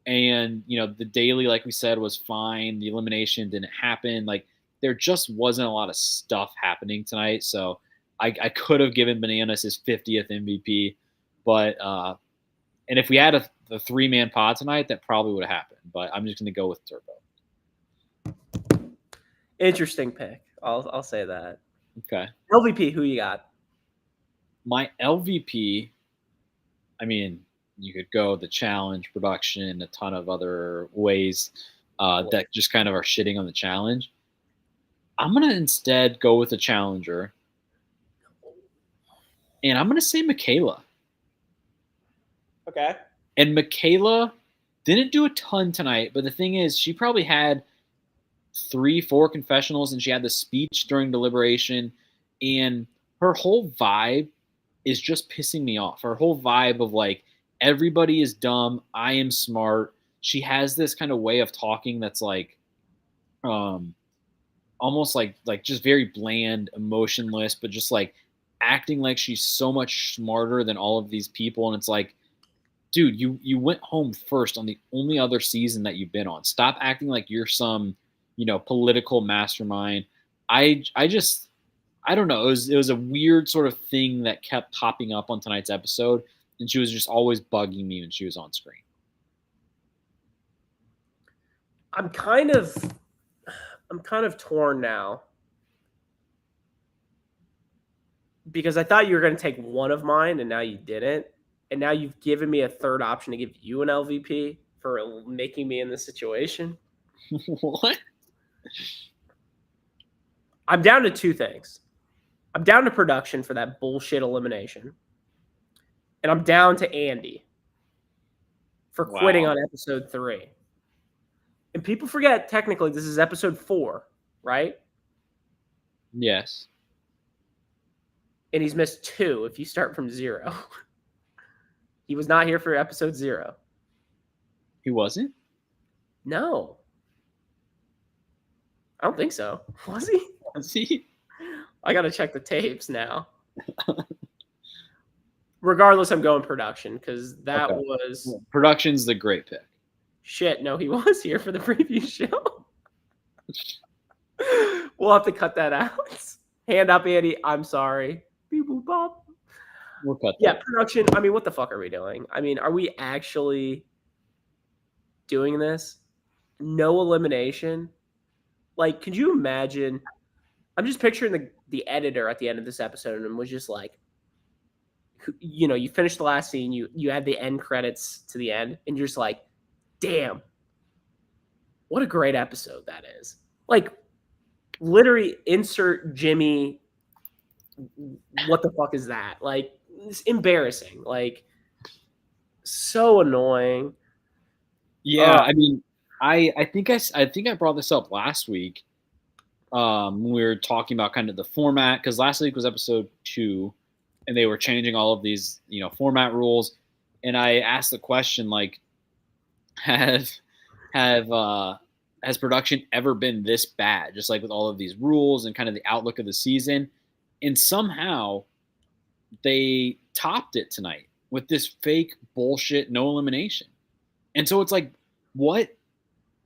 B: And, you know, the daily, like we said, was fine. The elimination didn't happen. Like, there just wasn't a lot of stuff happening tonight. So I could have given Bananas his 50th MVP. But, and if we had a 3-man pod tonight, that probably would have happened. But I'm just going to go with Turbo.
A: Interesting pick. I'll say that.
B: Okay.
A: LVP, who you got?
B: My LVP, I mean, you could go the challenge, production, a ton of other ways that just kind of are shitting on the challenge. I'm going to instead go with the challenger. And I'm going to say Michaela.
A: Okay.
B: And Michaela didn't do a ton tonight, but the thing is, she probably had 3-4 confessionals and she had the speech during deliberation. And her whole vibe is just pissing me off. Her whole vibe of like, everybody is dumb. I am smart. She has this kind of way of talking that's like, almost like just very bland, emotionless, but just like acting like she's so much smarter than all of these people. And it's like, dude, you went home first on the only other season that you've been on. Stop acting like you're some, you know, political mastermind. I don't know. It was a weird sort of thing that kept popping up on tonight's episode, and she was just always bugging me when she was on screen.
A: I'm kind of torn now because I thought you were going to take one of mine and now you didn't. And now you've given me a third option to give you an LVP for making me in this situation.
B: What?
A: I'm down to two things. I'm down to production for that bullshit elimination. And I'm down to Andy for quitting
B: Wow.
A: on episode 3. And people forget, technically, this is episode 4, right?
B: Yes.
A: And he's missed 2 if you start from 0. He was not here for episode 0.
B: He wasn't?
A: No. I don't think so. Was he?
B: Was he?
A: I got to check the tapes now. Regardless, I'm going production because that was...
B: Production's the great pick.
A: Shit, no, he was here for the preview show. We'll have to cut that out. Hand up, Andy. I'm sorry. Beep, boop, bop.
B: We'll cut that.
A: Yeah, production. I mean, what the fuck are we doing? I mean, are we actually doing this? No elimination? Like, could you imagine? I'm just picturing the editor at the end of this episode and was just like, you know, you finish the last scene, you add the end credits to the end, and you're just like, damn, what a great episode that is. Like, literally insert Jimmy, what the fuck is that? Like, it's embarrassing. Like, so annoying.
B: Yeah, I mean, I think I brought this up last week. When we were talking about kind of the format, because last week was episode 2, and they were changing all of these, you know, format rules. And I asked the question, like, has production ever been this bad? Just like with all of these rules and kind of the outlook of the season, and somehow they topped it tonight with this fake bullshit no elimination. And so it's like, what?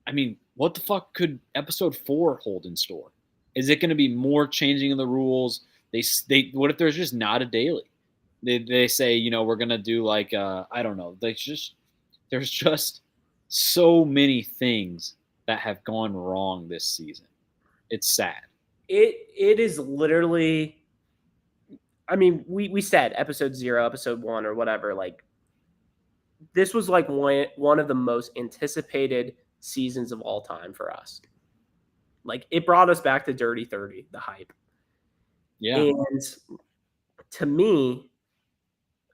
B: I mean, what the fuck could episode 4 hold in store? Is it going to be more changing of the rules? They what if there's just not a daily? They say, you know, we're going to do like I don't know. There's just so many things that have gone wrong this season. It's sad.
A: It is literally, I mean, we said episode 0, episode 1 or whatever, like this was like one of the most anticipated seasons of all time for us. Like, it brought us back to Dirty 30, the hype.
B: Yeah.
A: And to me,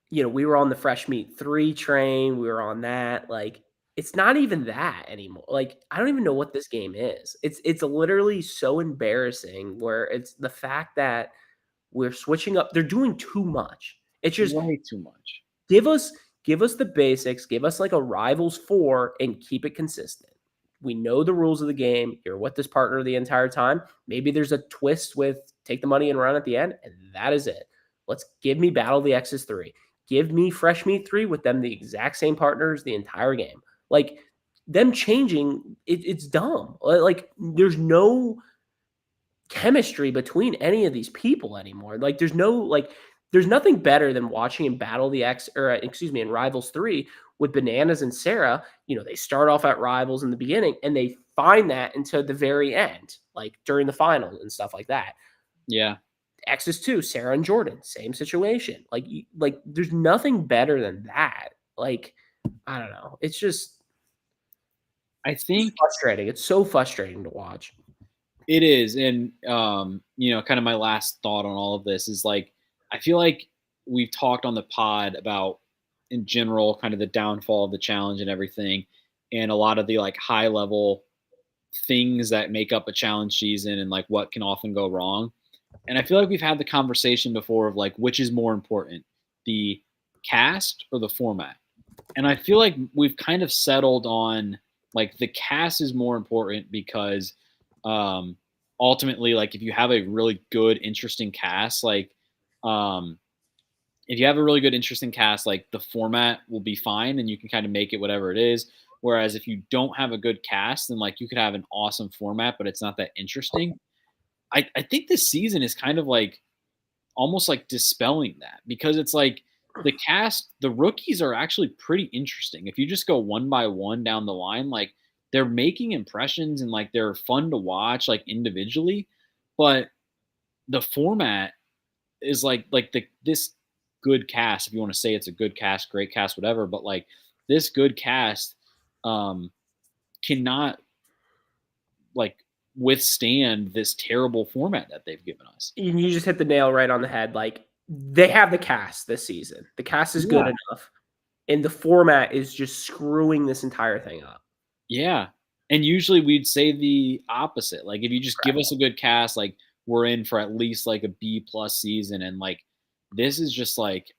A: you know, we were on the Fresh Meat 3 train. We were on that. Like, it's not even that anymore. Like, I don't even know what this game is. It's literally so embarrassing where it's the fact that we're switching up. They're doing too much. It's just
B: way too much.
A: Give us the basics. Give us like a Rivals 4 and keep it consistent. We know the rules of the game. You're with this partner the entire time. Maybe there's a twist with take the money and run at the end, and that is it. Let's give me Battle of the X's 3. Give me Fresh Meat 3 with them the exact same partners the entire game. Like, them changing, it's dumb. Like, there's no chemistry between any of these people anymore. Like, there's nothing better than watching in Battle of the X, or in Rivals 3 with Bananas and Sarah. You know, they start off at Rivals in the beginning and they find that until the very end, like during the final and stuff like that.
B: Yeah.
A: X's 2, Sarah and Jordan, same situation. Like there's nothing better than that. Like, I don't know. It's just,
B: I think
A: it's frustrating. It's so frustrating to watch.
B: It is. And, you know, kind of my last thought on all of this is like, I feel like we've talked on the pod about, in general, kind of the downfall of the challenge and everything, and a lot of the like high level things that make up a challenge season and like what can often go wrong. And I feel like we've had the conversation before of like, which is more important, the cast or the format? And I feel like we've kind of settled on like the cast is more important because ultimately, like if you have a really good, interesting cast, like if you have a really good, interesting cast, like the format will be fine and you can kind of make it whatever it is. Whereas if you don't have a good cast, then like you could have an awesome format, but it's not that interesting. I think this season is kind of like almost like dispelling that, because it's like the cast, the rookies are actually pretty interesting. If you just go one by one down the line, like they're making impressions and like they're fun to watch like individually, but the format is like this good cast, if you want to say it's a good cast, great cast, whatever, but like this good cast cannot like withstand this terrible format that they've given us.
A: You just hit the nail right on the head. Like, they have the cast this season. The cast is good
B: Yeah.
A: enough, and the format is just screwing this entire thing up.
B: Yeah. And usually we'd say the opposite. Like if you just give us a good cast, like we're in for at least like a B+ season. And like this is just like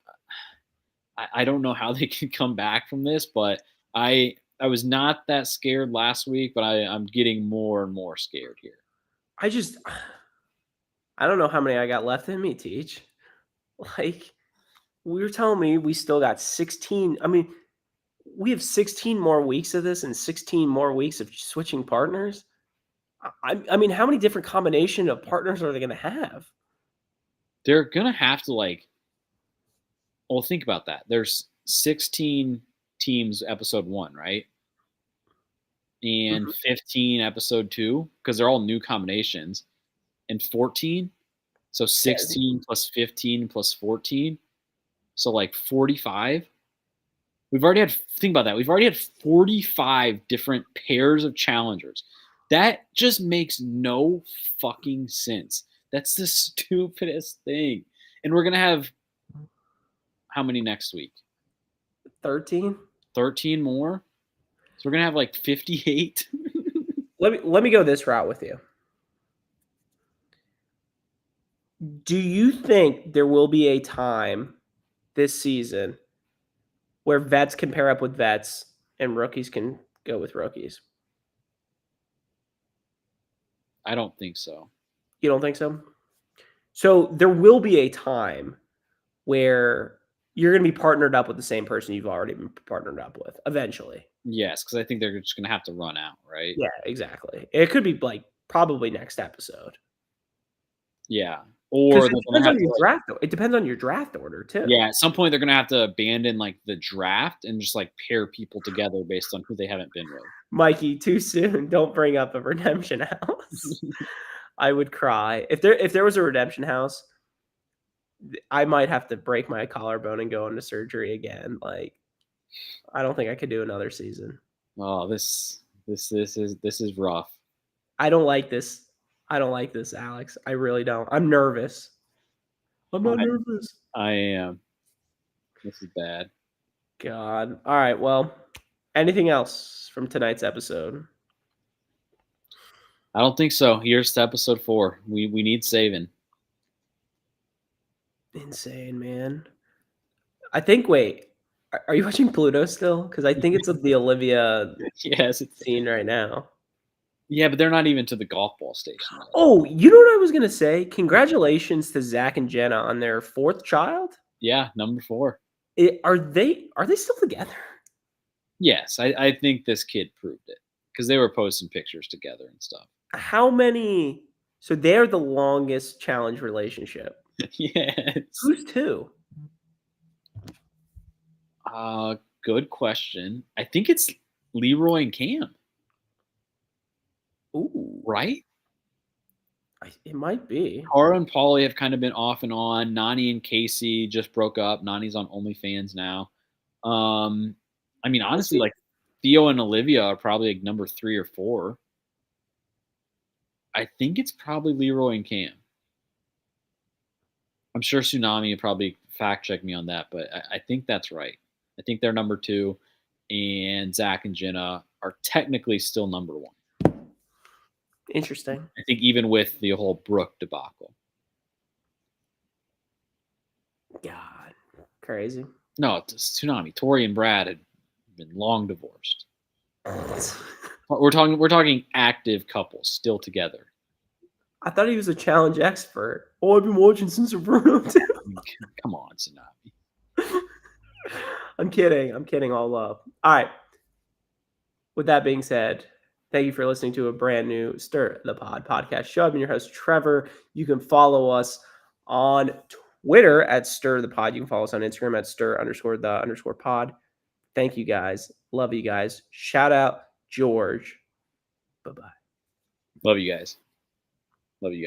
B: I don't know how they can come back from this, but I was not that scared last week, but I'm getting more and more scared here.
A: I just I don't know how many I got left in me, Teach. Like, we were telling me we still got 16. I mean, we have 16 more weeks of this and 16 more weeks of switching partners. I mean, how many different combination of partners are they going to have?
B: They're gonna have to like, well, think about that. There's 16 teams episode 1, right? And
A: Mhm.
B: 15 episode 2 because they're all new combinations, and 14. So
A: Yeah,
B: 16 plus 15 plus 14. So like 45. We've already had, think about that. We've already had 45 different pairs of challengers. That just makes no fucking sense. That's the stupidest thing. And we're going to have how many next week?
A: 13.
B: 13 more? So we're going to have like 58.
A: Let me go this route with you. Do you think there will be a time this season where vets can pair up with vets and rookies can go with rookies?
B: I don't think so.
A: You don't think so? So there will be a time where you're going to be partnered up with the same person you've already been partnered up with eventually.
B: Yes, because I think they're just going to have to run out, right?
A: Yeah, exactly. It could be like probably next episode.
B: Yeah.
A: Because
B: Or
A: it
B: they're going
A: depends
B: to have
A: on
B: to
A: your
B: like,
A: draft. It depends on your draft order too.
B: yeah, at some point they're gonna have to abandon like the draft and just like pair people together based on who they haven't been with.
A: Mikey, too soon. Don't bring up a redemption house. I would cry if there was a redemption house. I might have to break my collarbone and go into surgery again. Like, I don't think I could do another season.
B: Oh, this is rough.
A: I don't like this. I don't like this, Alex. I really don't. I'm nervous. I'm not
B: I
A: nervous.
B: I am. This is bad.
A: God. All right. Well, anything else from tonight's episode?
B: I don't think so. Here's to episode 4. We need saving.
A: Insane, man. I think. Wait, are you watching Pluto still? Because I think it's the Olivia
B: Yes, it's,
A: scene right now.
B: yeah, but they're not even to the golf ball station yet.
A: Oh, you know what I was gonna say? Congratulations to Zach and Jenna on their 4th child.
B: Yeah, number 4.
A: Are they still together?
B: Yes, I think this kid proved it because they were posting pictures together and stuff.
A: How many? So they're the longest challenge relationship.
B: Yes.
A: Who's 2?
B: Good question. I think it's Leroy and Cam,
A: Ooh,
B: right?
A: it might be.
B: Cara and Paulie have kind of been off and on. Nani and Casey just broke up. Nani's on OnlyFans now. I mean, honestly, like Theo and Olivia are probably like number 3 or 4. I think it's probably Leroy and Cam. I'm sure Tsunami will probably fact check me on that, but I think that's right. I think they're number 2, and Zach and Jenna are technically still number 1.
A: Interesting.
B: I think even with the whole Brooke debacle.
A: God, crazy.
B: No, it's Tsunami. Tori and Brad had been long divorced. We're talking active couples still together.
A: I thought he was a challenge expert. Oh, I've been watching since Bruno too.
B: Come on, Tsunami.
A: I'm kidding. I'm kidding all up. All right. With that being said, thank you for listening to a brand new Stir the Pod podcast show. I've been your host, Trevor. You can follow us on Twitter at Stir the Pod. You can follow us on Instagram at Stir_the_pod. Thank you guys. Love you guys. Shout out George. Bye-bye.
B: Love you guys. Love you guys.